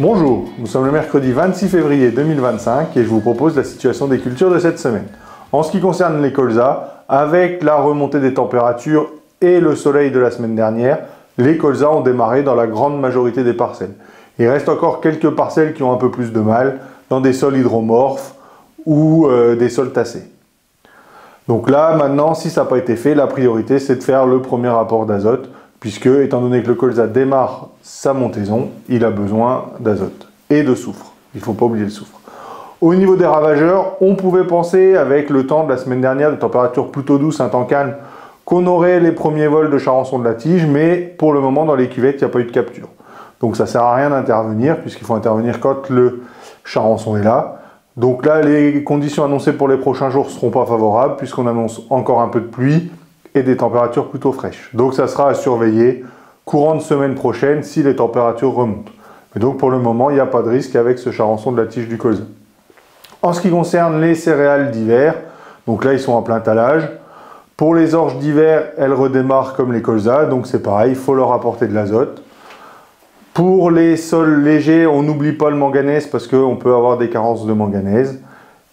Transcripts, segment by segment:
Bonjour, nous sommes le mercredi 26 février 2025 et je vous propose la situation des cultures de cette semaine. En ce qui concerne les colzas, avec la remontée des températures et le soleil de la semaine dernière, les colzas ont démarré dans la grande majorité des parcelles. Il reste encore quelques parcelles qui ont un peu plus de mal dans des sols hydromorphes ou des sols tassés. Donc là, maintenant, si ça n'a pas été fait, la priorité c'est de faire le premier apport d'azote, puisque, étant donné que le colza démarre sa montaison, il a besoin d'azote et de soufre. Il ne faut pas oublier le soufre. Au niveau des ravageurs, on pouvait penser, avec le temps de la semaine dernière, de températures plutôt douces, un temps calme, qu'on aurait les premiers vols de charançon de la tige, mais pour le moment, dans les cuvettes, il n'y a pas eu de capture. Donc ça ne sert à rien d'intervenir, puisqu'il faut intervenir quand le charançon est là. Donc là, les conditions annoncées pour les prochains jours ne seront pas favorables, puisqu'on annonce encore un peu de pluie et des températures plutôt fraîches. Donc ça sera à surveiller courant de semaine prochaine si les températures remontent. Mais donc pour le moment, il n'y a pas de risque avec ce charançon de la tige du colza. En ce qui concerne les céréales d'hiver, donc là ils sont en plein talage. Pour les orges d'hiver, elles redémarrent comme les colzas, donc c'est pareil, il faut leur apporter de l'azote. Pour les sols légers, on n'oublie pas le manganèse parce qu'on peut avoir des carences de manganèse.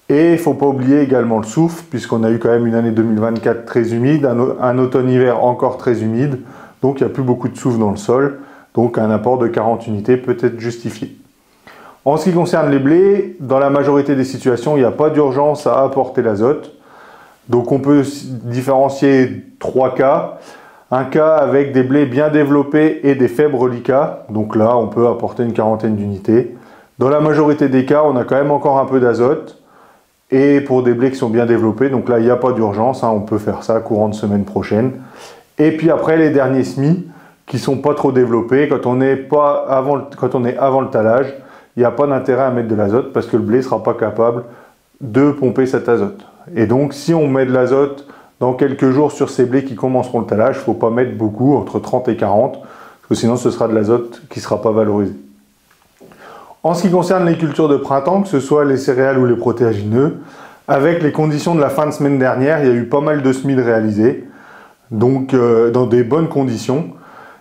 Et il ne faut pas oublier également le soufre, puisqu'on a eu quand même une année 2024 très humide, un automne-hiver encore très humide, donc il n'y a plus beaucoup de soufre dans le sol, donc un apport de 40 unités peut être justifié. En ce qui concerne les blés, dans la majorité des situations, il n'y a pas d'urgence à apporter l'azote. Donc on peut différencier trois cas. Un cas avec des blés bien développés et des faibles reliquats, donc là on peut apporter une quarantaine d'unités. Dans la majorité des cas, on a quand même encore un peu d'azote. Et pour des blés qui sont bien développés, donc là il n'y a pas d'urgence, on peut faire ça courant de semaine prochaine. Et puis après les derniers semis qui ne sont pas trop développés, quand on est avant le talage, il n'y a pas d'intérêt à mettre de l'azote parce que le blé ne sera pas capable de pomper cet azote. Et donc si on met de l'azote dans quelques jours sur ces blés qui commenceront le talage, il ne faut pas mettre beaucoup, entre 30 et 40, parce que sinon ce sera de l'azote qui ne sera pas valorisé. En ce qui concerne les cultures de printemps, que ce soit les céréales ou les protéagineux, avec les conditions de la fin de semaine dernière, il y a eu pas mal de semis de réalisés, donc dans des bonnes conditions.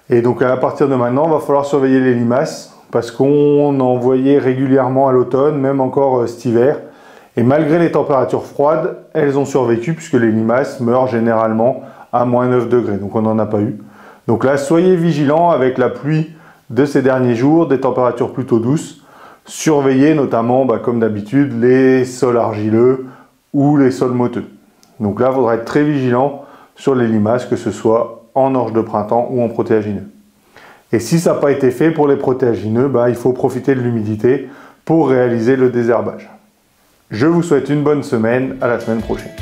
Et donc à partir de maintenant, il va falloir surveiller les limaces, parce qu'on en voyait régulièrement à l'automne, même encore cet hiver. Et malgré les températures froides, elles ont survécu, puisque les limaces meurent généralement à moins 9 degrés, donc on n'en a pas eu. Donc là, soyez vigilants avec la pluie de ces derniers jours, des températures plutôt douces. Surveiller notamment, comme d'habitude, les sols argileux ou les sols motteux. Donc là, il faudra être très vigilant sur les limaces, que ce soit en orge de printemps ou en protéagineux. Et si ça n'a pas été fait pour les protéagineux, il faut profiter de l'humidité pour réaliser le désherbage. Je vous souhaite une bonne semaine, à la semaine prochaine.